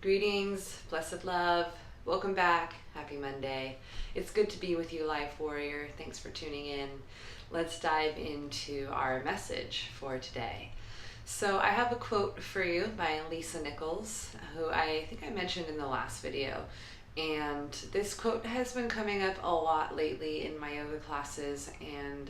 Greetings, blessed love, welcome back, happy Monday. It's good to be with you, Life Warrior. Thanks for tuning in. Let's dive into our message for today. So I have a quote for you by Lisa Nichols, who I think I mentioned in the last video. And this quote has been coming up a lot lately in my yoga classes, and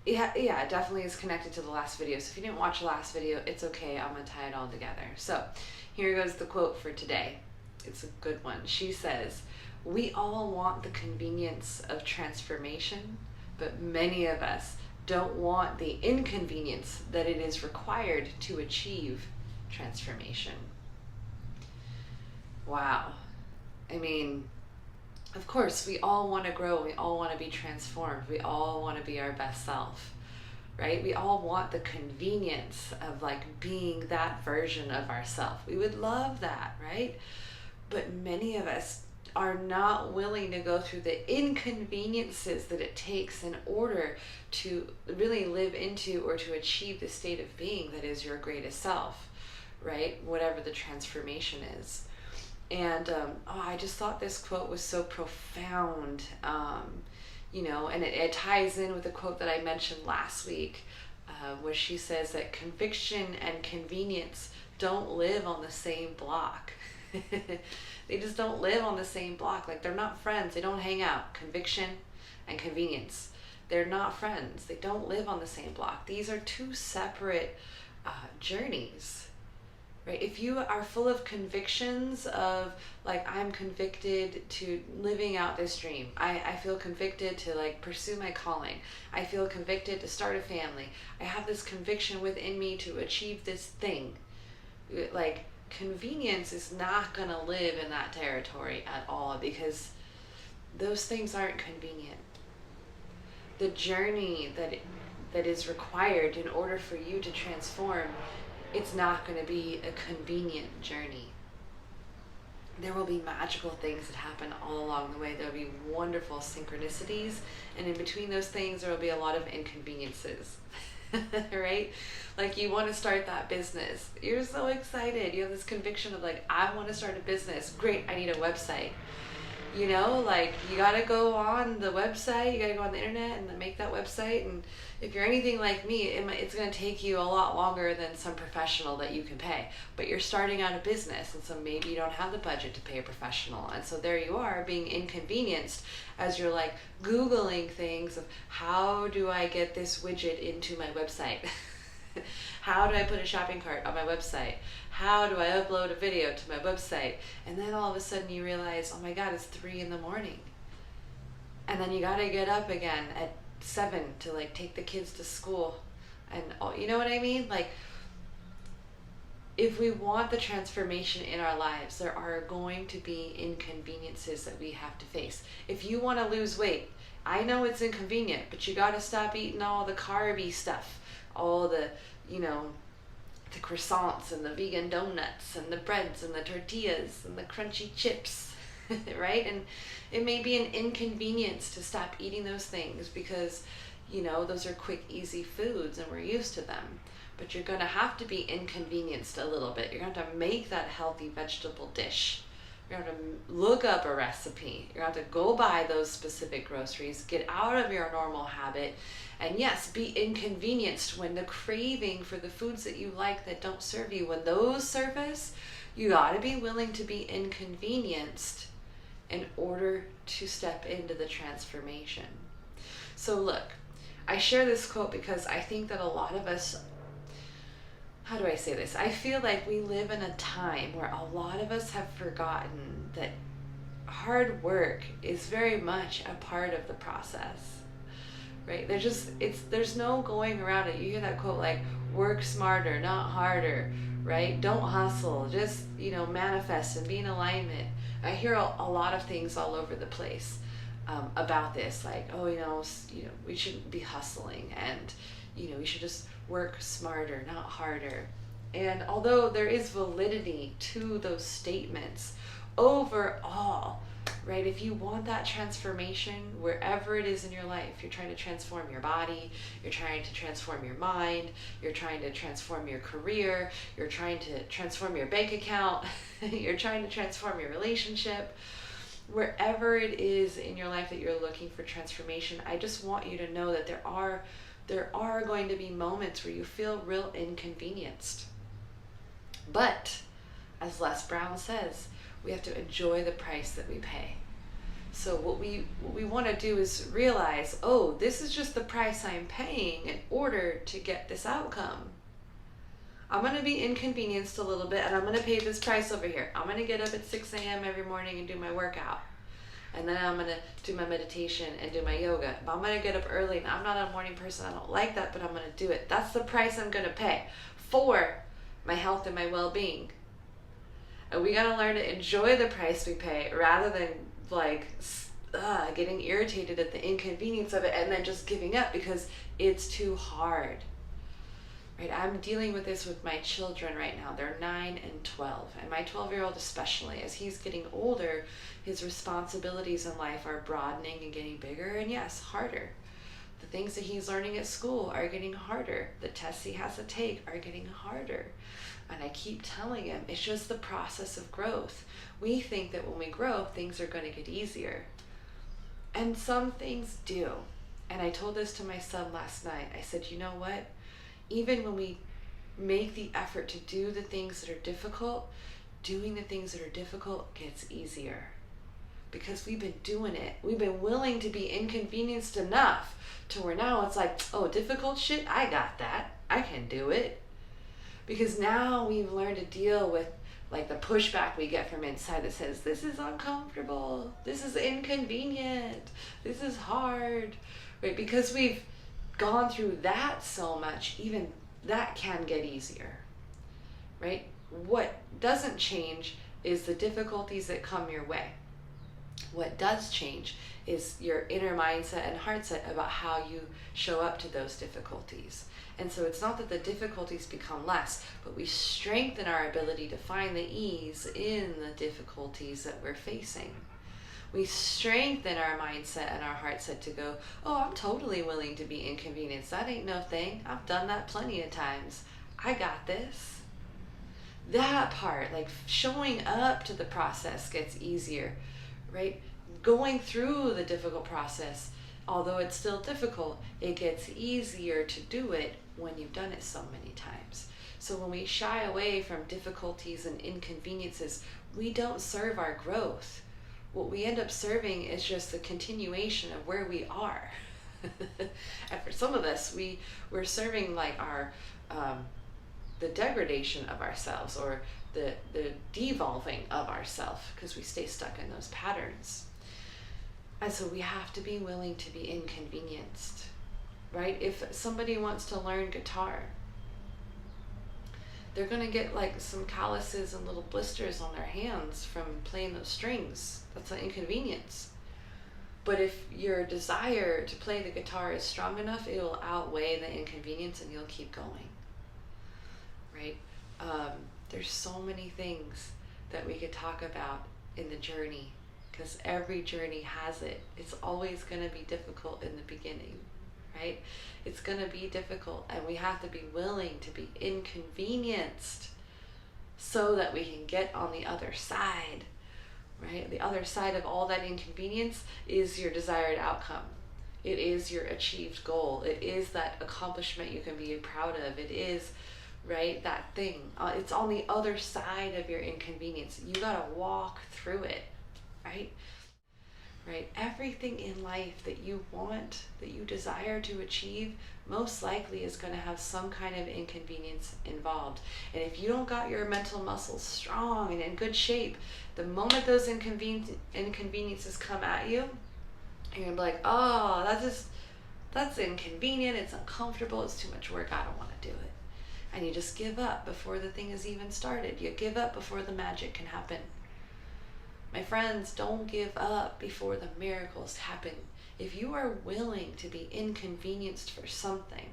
yeah, it definitely is connected to the last video. So if you didn't watch the last video, it's okay. I'm going to tie it all together. So here goes the quote for today. It's a good one. She says, "We all want the convenience of transformation, but many of us don't want the inconvenience that it is required to achieve transformation." Wow. I mean, of course, we all want to grow. We all want to be transformed. We all want to be our best self, right? We all want the convenience of like being that version of ourselves. We would love that, right? But many of us are not willing to go through the inconveniences that it takes in order to really live into or to achieve the state of being that is your greatest self, right? Whatever the transformation is. And I just thought this quote was so profound, and it ties in with a quote that I mentioned last week, where she says that conviction and convenience don't live on the same block. They just don't live on the same block. Like, they're not friends. They don't hang out. Conviction and convenience, they're not friends. They don't live on the same block. These are two separate journeys. Right? If you are full of convictions of like, I'm convicted to living out this dream. I feel convicted to like pursue my calling. I feel convicted to start a family. I have this conviction within me to achieve this thing. Like, convenience is not going to live in that territory at all, because those things aren't convenient. The journey that is required in order for you to transform, it's not going to be a convenient journey. There will be magical things that happen all along the way. There will be wonderful synchronicities, and in between those things, there will be a lot of inconveniences, right? Like, you want to start that business. You're so excited. You have this conviction of like, I want to start a business. Great, I need a website. Like, you got to go on the website, you got to go on the internet and then make that website. And if you're anything like me, it's going to take you a lot longer than some professional that you can pay. But you're starting out a business, and so maybe you don't have the budget to pay a professional. And so there you are being inconvenienced as you're like Googling things of, how do I get this widget into my website? How do I put a shopping cart on my website? How do I upload a video to my website? And then all of a sudden you realize, oh my God, it's 3 a.m. And then you got to get up again at 7 to like take the kids to school. And you know what I mean? Like, if we want the transformation in our lives, there are going to be inconveniences that we have to face. If you want to lose weight, I know it's inconvenient, but you got to stop eating all the carby stuff, all the the croissants and the vegan donuts and the breads and the tortillas and the crunchy chips, right? And it may be an inconvenience to stop eating those things because, those are quick, easy foods and we're used to them. But you're going to have to be inconvenienced a little bit. You're going to have to make that healthy vegetable dish. You're going to have to look up a recipe. You're going to have to go buy those specific groceries, get out of your normal habit, and yes, be inconvenienced when the craving for the foods that you like that don't serve you, when those surface, you got to be willing to be inconvenienced in order to step into the transformation. So look, I share this quote because I think that a lot of us, how do I say this? I feel like we live in a time where a lot of us have forgotten that hard work is very much a part of the process, right? There's no going around it. You hear that quote like, work smarter, not harder, right? Don't hustle, just, manifest and be in alignment. I hear a lot of things all over the place about this, like, we shouldn't be hustling, and, we should just work smarter, not harder. And although there is validity to those statements, overall, right? If you want that transformation, wherever it is in your life, you're trying to transform your body, you're trying to transform your mind, you're trying to transform your career, you're trying to transform your bank account, you're trying to transform your relationship, wherever it is in your life that you're looking for transformation, I just want you to know that there are going to be moments where you feel real inconvenienced. But as Les Brown says, we have to enjoy the price that we pay. So what we want to do is realize, oh, this is just the price I'm paying in order to get this outcome. I'm going to be inconvenienced a little bit, and I'm going to pay this price over here. I'm going to get up at 6 a.m. every morning and do my workout. And then I'm going to do my meditation and do my yoga. But I'm going to get up early, and I'm not a morning person. I don't like that, but I'm going to do it. That's the price I'm going to pay for my health and my well-being. And we got to learn to enjoy the price we pay rather than getting irritated at the inconvenience of it and then just giving up because it's too hard. Right? I'm dealing with this with my children right now. They're 9 and 12. And my 12-year-old especially, as he's getting older, his responsibilities in life are broadening and getting bigger and, yes, harder. The things that he's learning at school are getting harder. The tests he has to take are getting harder. And I keep telling him, it's just the process of growth. We think that when we grow, things are going to get easier. And some things do. And I told this to my son last night. I said, you know what? Even when we make the effort to do the things that are difficult, doing the things that are difficult gets easier. Because we've been doing it. We've been willing to be inconvenienced enough to where now it's like, oh, difficult shit, I got that. I can do it. Because now we've learned to deal with like the pushback we get from inside that says, this is uncomfortable, this is inconvenient, this is hard, right? Because we've gone through that so much, even that can get easier, right? What doesn't change is the difficulties that come your way. What does change is your inner mindset and heart set about how you show up to those difficulties. And so it's not that the difficulties become less, but we strengthen our ability to find the ease in the difficulties that we're facing. We strengthen our mindset and our heart set to go, oh, I'm totally willing to be inconvenienced. That ain't no thing. I've done that plenty of times. I got this. That part, like showing up to the process gets easier, right? Going through the difficult process, although it's still difficult, it gets easier to do it when you've done it so many times. So when we shy away from difficulties and inconveniences, we don't serve our growth. What we end up serving is just the continuation of where we are. And for some of us, we're serving like our the degradation of ourselves or the devolving of ourselves because we stay stuck in those patterns. And so we have to be willing to be inconvenienced, right? If somebody wants to learn guitar, they're going to get like some calluses and little blisters on their hands from playing those strings. That's an inconvenience. But if your desire to play the guitar is strong enough, it will outweigh the inconvenience and you'll keep going, right? There's so many things that we could talk about in the journey because every journey has it. It's always going to be difficult in the beginning, right? It's going to be difficult and we have to be willing to be inconvenienced so that we can get on the other side, right? The other side of all that inconvenience is your desired outcome. It is your achieved goal. It is that accomplishment you can be proud of. It is, right, that thing. It's on the other side of your inconvenience. You got to walk through it, right? Right? Everything in life that you want, that you desire to achieve, most likely is going to have some kind of inconvenience involved. And if you don't got your mental muscles strong and in good shape, the moment those inconveniences come at you, you're going to be like, oh, that's inconvenient, it's uncomfortable, it's too much work, I don't want to do it. And you just give up before the thing has even started. You give up before the magic can happen. My friends, don't give up before the miracles happen. If you are willing to be inconvenienced for something,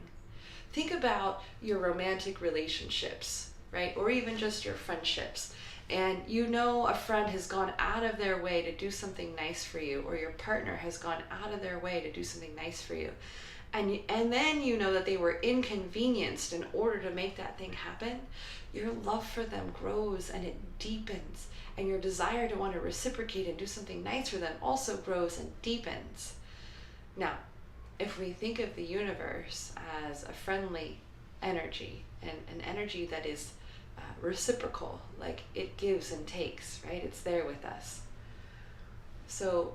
think about your romantic relationships, right? Or even just your friendships. and you know a friend has gone out of their way to do something nice for you, or your partner has gone out of their way to do something nice for you, and then you know that they were inconvenienced in order to make that thing happen, your love for them grows and it deepens, and your desire to want to reciprocate and do something nice for them also grows and deepens. Now, if we think of the universe as a friendly energy, and an energy that is reciprocal, like it gives and takes, right? It's there with us. So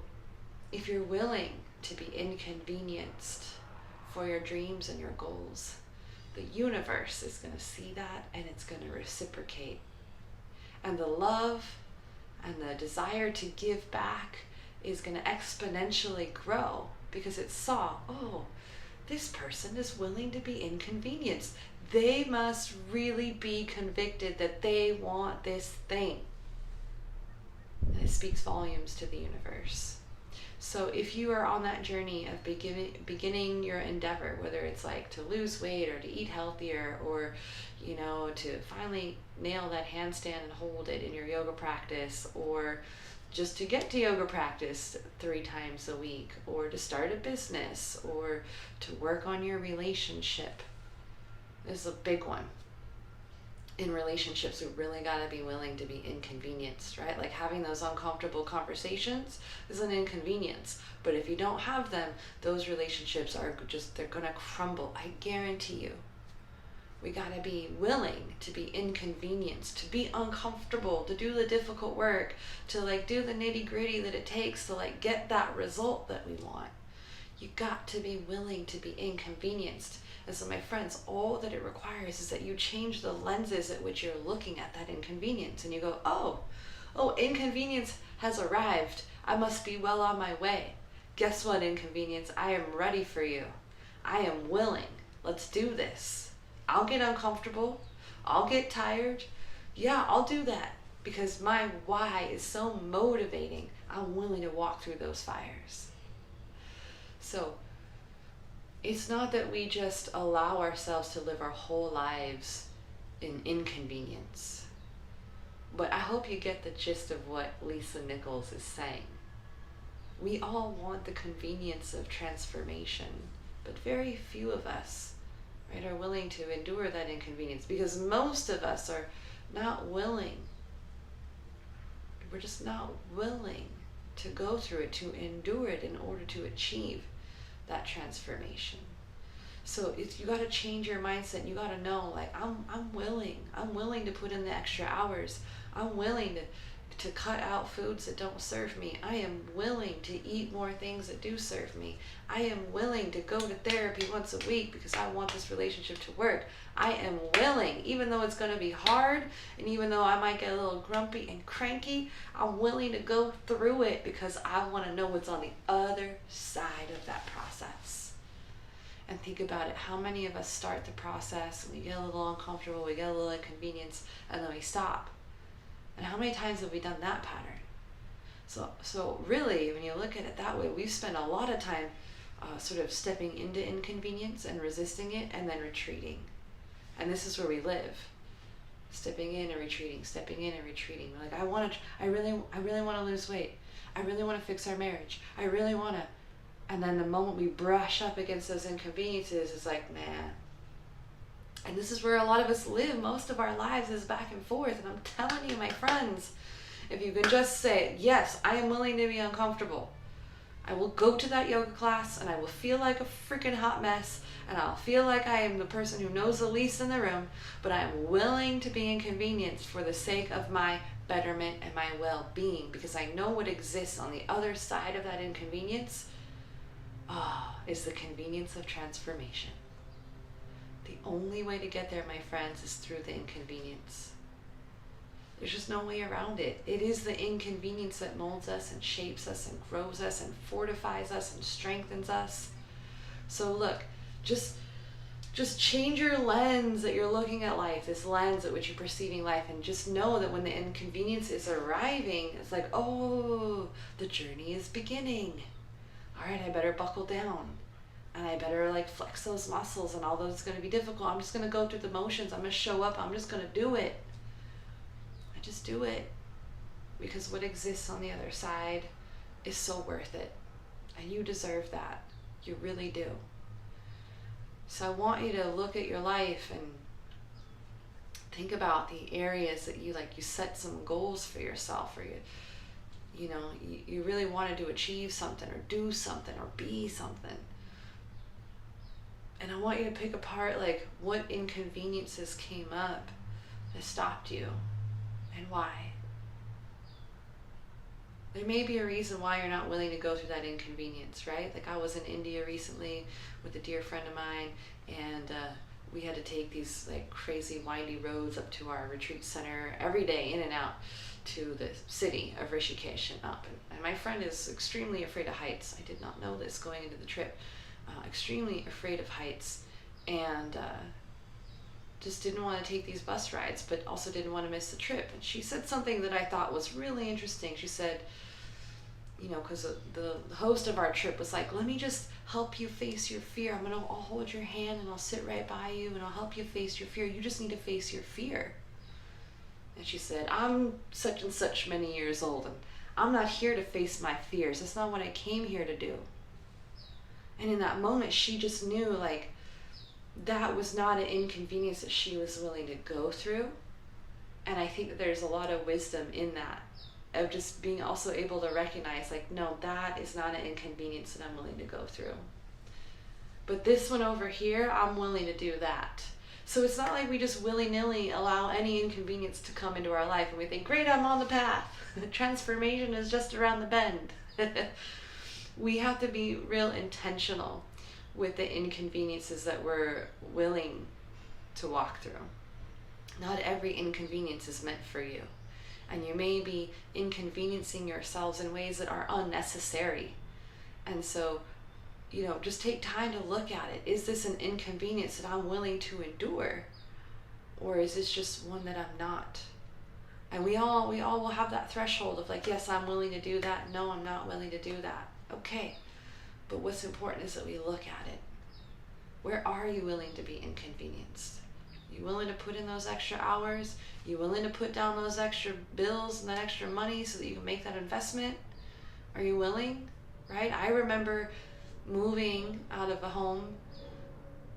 if you're willing to be inconvenienced for your dreams and your goals, the universe is going to see that and it's going to reciprocate. And the love and the desire to give back is going to exponentially grow because it saw, oh, this person is willing to be inconvenienced. They must really be convicted that they want this thing. And it speaks volumes to the universe. So if you are on that journey of beginning your endeavor, whether it's like to lose weight or to eat healthier, or to finally nail that handstand and hold it in your yoga practice, or just to get to yoga practice 3 times a week, or to start a business, or to work on your relationship. This is a big one. In relationships, we really got to be willing to be inconvenienced, right? Like having those uncomfortable conversations is an inconvenience. But if you don't have them, those relationships they're going to crumble. I guarantee you. We got to be willing to be inconvenienced, to be uncomfortable, to do the difficult work, to do the nitty gritty that it takes to get that result that we want. You got to be willing to be inconvenienced. And so my friends, all that it requires is that you change the lenses at which you're looking at that inconvenience. And you go, oh, inconvenience has arrived. I must be well on my way. Guess what, inconvenience? I am ready for you. I am willing. Let's do this. I'll get uncomfortable. I'll get tired. Yeah, I'll do that because my why is so motivating. I'm willing to walk through those fires. So it's not that we just allow ourselves to live our whole lives in inconvenience. But I hope you get the gist of what Lisa Nichols is saying. We all want the convenience of transformation, but very few of us, right, are willing to endure that inconvenience because most of us are not willing. We're just not willing to go through it, to endure it in order to achieve that transformation. So you got to change your mindset. You got to know, I'm willing to put in the extra hours. I'm willing to cut out foods that don't serve me. I am willing to eat more things that do serve me. I am willing to go to therapy once a week because I want this relationship to work. I am willing, even though it's going to be hard, and even though I might get a little grumpy and cranky, I'm willing to go through it because I want to know what's on the other side of that process. And think about it. How many of us start the process and we get a little uncomfortable, we get a little inconvenience, and then we stop? And how many times have we done that pattern? So really, when you look at it that way, we spend a lot of time sort of stepping into inconvenience and resisting it and then retreating. And this is where we live. Stepping in and retreating, stepping in and retreating. We're like, I really want to lose weight. I really want to fix our marriage. I really want to. And then the moment we brush up against those inconveniences, it's like, man. And this is where a lot of us live. Most of our lives is back and forth. And I'm telling you, my friends, if you can just say, yes, I am willing to be uncomfortable. I will go to that yoga class and I will feel like a freaking hot mess. And I'll feel like I am the person who knows the least in the room. But I am willing to be inconvenienced for the sake of my betterment and my well-being. Because I know what exists on the other side of that inconvenience. Is the convenience of transformation. The only way to get there, my friends, is through the inconvenience. There's just no way around it. It is the inconvenience that molds us and shapes us and grows us and fortifies us and strengthens us. So look, just change your lens that you're looking at life, this lens at which you're perceiving life, and just know that when the inconvenience is arriving, it's like, oh, the journey is beginning. All right, I better buckle down. And I better flex those muscles, and although it's going to be difficult, I'm just going to go through the motions. I'm going to show up. I'm just going to do it. I just do it, because what exists on the other side is so worth it, and you deserve that. You really do. So I want you to look at your life and think about the areas that you set some goals for yourself, or you really wanted to achieve something or do something or be something. And I want you to pick apart what inconveniences came up that stopped you and why. There may be a reason why you're not willing to go through that inconvenience, right? I was in India recently with a dear friend of mine, and we had to take these crazy windy roads up to our retreat center every day, in and out to the city of Rishikesh and up. And my friend is extremely afraid of heights. I did not know this going into the trip. Extremely afraid of heights, and just didn't want to take these bus rides, but also didn't want to miss the trip. And she said something that I thought was really interesting. She said, because the host of our trip was like, let me just help you face your fear. I'll hold your hand and I'll sit right by you and I'll help you face your fear. You just need to face your fear. And she said, I'm such and such many years old, and I'm not here to face my fears. That's not what I came here to do. And in that moment, she just knew that was not an inconvenience that she was willing to go through. And I think that there's a lot of wisdom in that, of just being also able to recognize no, that is not an inconvenience that I'm willing to go through. But this one over here, I'm willing to do that. So it's not like we just willy-nilly allow any inconvenience to come into our life and we think, great, I'm on the path. Transformation is just around the bend. We have to be real intentional with the inconveniences that we're willing to walk through. Not every inconvenience is meant for you. And you may be inconveniencing yourselves in ways that are unnecessary. And so, just take time to look at it. Is this an inconvenience that I'm willing to endure? Or is this just one that I'm not? And we all will have that threshold of yes, I'm willing to do that. No, I'm not willing to do that. Okay. But what's important is that we look at it. Where are you willing to be inconvenienced? You willing to put in those extra hours? You willing to put down those extra bills and that extra money so that you can make that investment? Are you willing? Right? I remember moving out of a home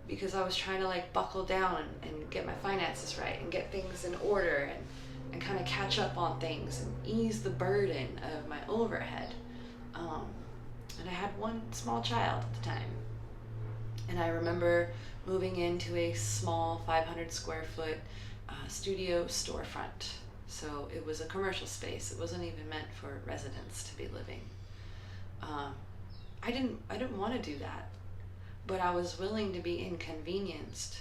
because I was trying to buckle down and get my finances right and get things in order and kind of catch up on things and ease the burden of my overhead. And I had one small child at the time. And I remember moving into a small 500 square foot studio storefront. So it was a commercial space. It wasn't even meant for residents to be living. I didn't want to do that, but I was willing to be inconvenienced,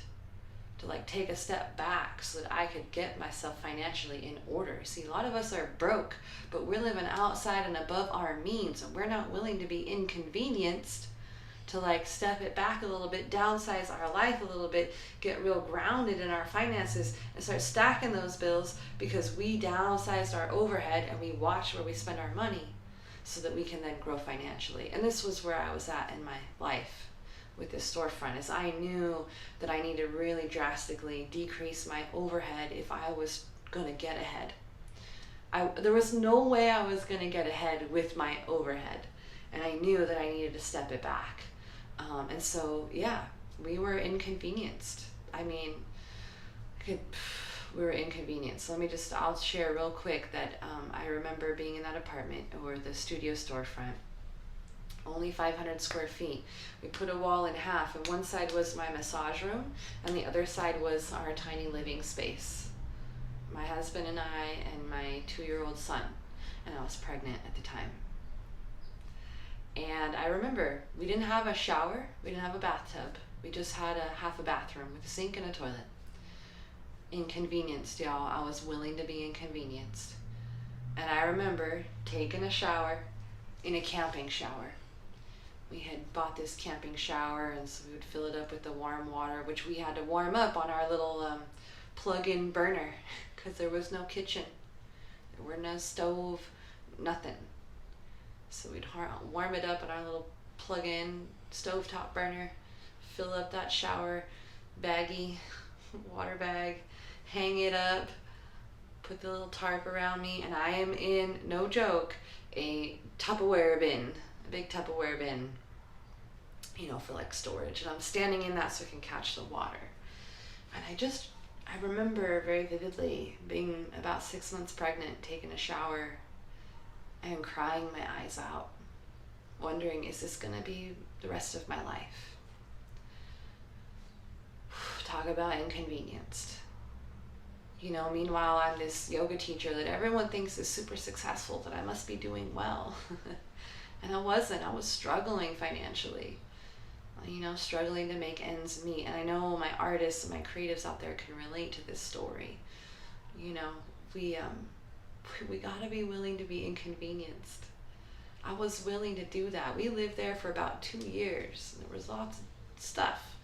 to take a step back so that I could get myself financially in order. See, a lot of us are broke, but we're living outside and above our means, and we're not willing to be inconvenienced to step it back a little bit, downsize our life a little bit, get real grounded in our finances and start stacking those bills because we downsized our overhead and we watch where we spend our money so that we can then grow financially. And this was where I was at in my life with this storefront, is I knew that I needed to really drastically decrease my overhead if I was going to get ahead. There was no way I was going to get ahead with my overhead, and I knew that I needed to step it back. And so, we were inconvenienced. We were inconvenienced. I'll share real quick that I remember being in that apartment or the studio storefront. Only 500 square feet. We put a wall in half, and one side was my massage room, and the other side was our tiny living space. My husband and I and my 2-year-old son, and I was pregnant at the time. And I remember we didn't have a shower, we didn't have a bathtub, we just had half a bathroom with a sink and a toilet. Inconvenienced, y'all. I was willing to be inconvenienced. And I remember taking a shower in a camping shower. We had bought this camping shower, and so we would fill it up with the warm water, which we had to warm up on our little plug-in burner because there was no kitchen. There were no stove, nothing. So we'd warm it up on our little plug-in stovetop burner, fill up that shower baggie, water bag, hang it up, put the little tarp around me, and I am in, no joke, a Tupperware bin, a big Tupperware bin, you know, for like storage. And I'm standing in that so I can catch the water. And I remember very vividly being about 6 months pregnant, taking a shower and crying my eyes out, wondering, is this gonna be the rest of my life? Talk about inconvenienced. You know, meanwhile, I'm this yoga teacher that everyone thinks is super successful, that I must be doing well. And I wasn't. I was struggling financially, you know, struggling to make ends meet. And I know my artists and my creatives out there can relate to this story. You know, we gotta be willing to be inconvenienced. I was willing to do that. We lived there for about 2 years. There was lots of stuff,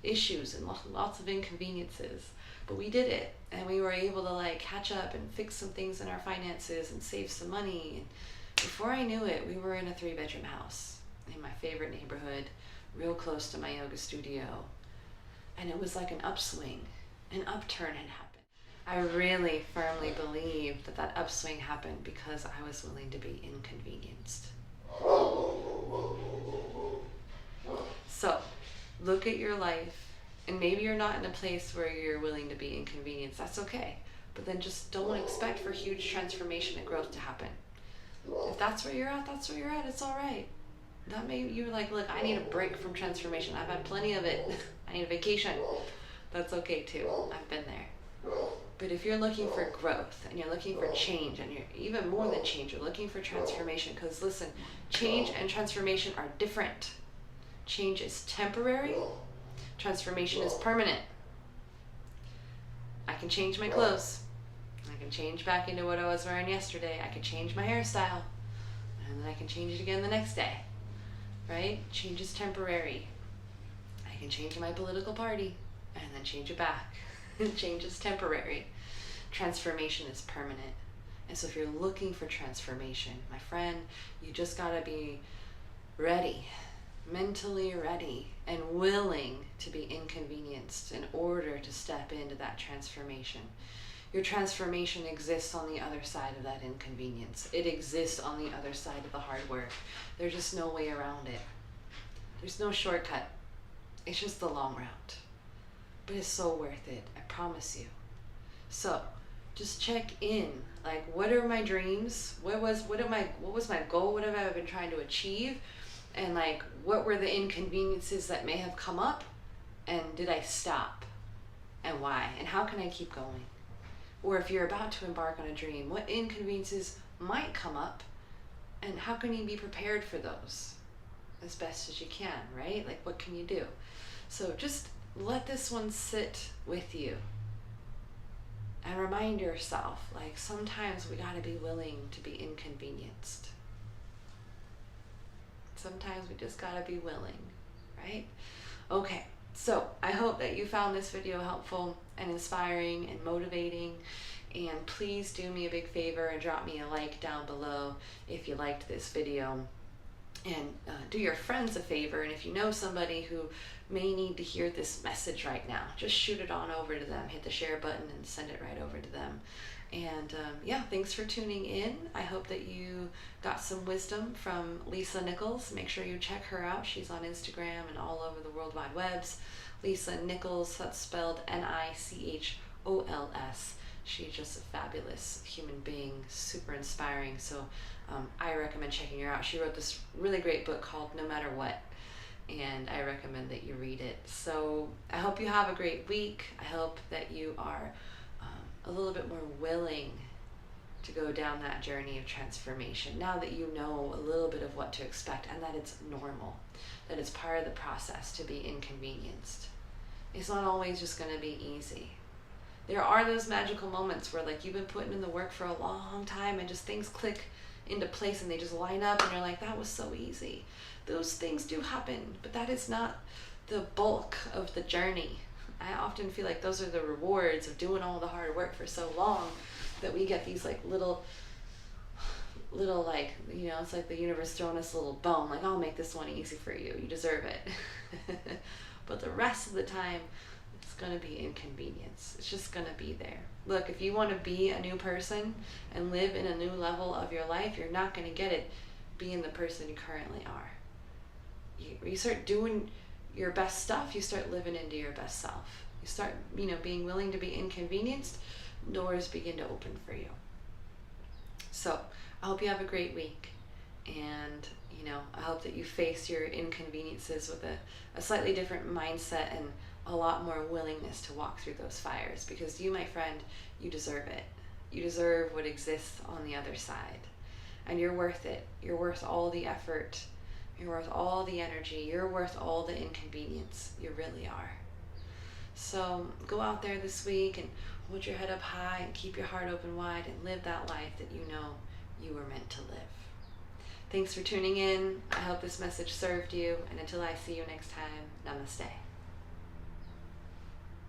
issues, and lots of inconveniences. But we did it, and we were able to like catch up and fix some things in our finances and save some money. And before I knew it, we were in a 3-bedroom house in my favorite neighborhood, real close to my yoga studio. And it was like an upswing, an upturn had happened. I really firmly believe that that upswing happened because I was willing to be inconvenienced. So look at your life, and maybe you're not in a place where you're willing to be inconvenienced. That's okay. But then just don't expect for huge transformation and growth to happen. If that's where you're at, that's where you're at. It's all right. That may, you're like, look, I need a break from transformation. I've had plenty of it. I need a vacation. That's okay too. I've been there. But if you're looking for growth and you're looking for change, and you're even more than change, you're looking for transformation, because listen, change and transformation are different. Change is temporary. Transformation is permanent. I can change my clothes. I can change back into what I was wearing yesterday. I can change my hairstyle. And then I can change it again the next day. Right? Change is temporary. I can change my political party and then change it back. Change is temporary. Transformation is permanent. And so if you're looking for transformation, my friend, you just gotta be ready, mentally ready and willing to be inconvenienced in order to step into that transformation. Your transformation exists on the other side of that inconvenience. It exists on the other side of the hard work. There's just no way around it. There's no shortcut. It's just the long route. But it's so worth it, I promise you. So just check in. Like, what are my dreams? What was my goal? What have I been trying to achieve? And like, what were the inconveniences that may have come up? And did I stop? And why? And how can I keep going? Or if you're about to embark on a dream, what inconveniences might come up? And how can you be prepared for those as best as you can, right? Like, what can you do? So just let this one sit with you. And remind yourself, like, sometimes we gotta be willing to be inconvenienced. Sometimes we just gotta be willing, right? Okay, so I hope that you found this video helpful and inspiring and motivating. And please do me a big favor and drop me a like down below if you liked this video. And do your friends a favor, and if you know somebody who may need to hear this message right now, just shoot it on over to them. Hit the share button and send it right over to them. And yeah, thanks for tuning in. I hope that you got some wisdom from Lisa Nichols. Make sure you check her out. She's on Instagram and all over the World Wide Webs. Lisa Nichols, that's spelled Nichols. She's just a fabulous human being, super inspiring. So I recommend checking her out. She wrote this really great book called No Matter What, and I recommend that you read it. So I hope you have a great week. I hope that you are a little bit more willing to go down that journey of transformation now that you know a little bit of what to expect, and that it's normal, that it's part of the process to be inconvenienced. It's not always just going to be easy. There are those magical moments where, like, you've been putting in the work for a long time and just things click into place and they just line up and you're like, that was so easy. Those things do happen, but that is not the bulk of the journey. I often feel like those are the rewards of doing all the hard work for so long, that we get these like little like, you know, it's like the universe throwing us a little bone, like, I'll make this one easy for you, you deserve it. But the rest of the time, it's It's going to be inconvenience. It's just going to be there. Look, if you want to be a new person and live in a new level of your life, you're not going to get it being the person you currently are. You start doing your best stuff, you start living into your best self. You start, being willing to be inconvenienced, doors begin to open for you. So I hope you have a great week. And, I hope that you face your inconveniences with a slightly different mindset and a lot more willingness to walk through those fires. Because you, my friend, you deserve it. You deserve what exists on the other side. And you're worth it. You're worth all the effort. You're worth all the energy. You're worth all the inconvenience. You really are. So go out there this week and hold your head up high and keep your heart open wide and live that life that you know you were meant to live. Thanks for tuning in. I hope this message served you. And until I see you next time, namaste.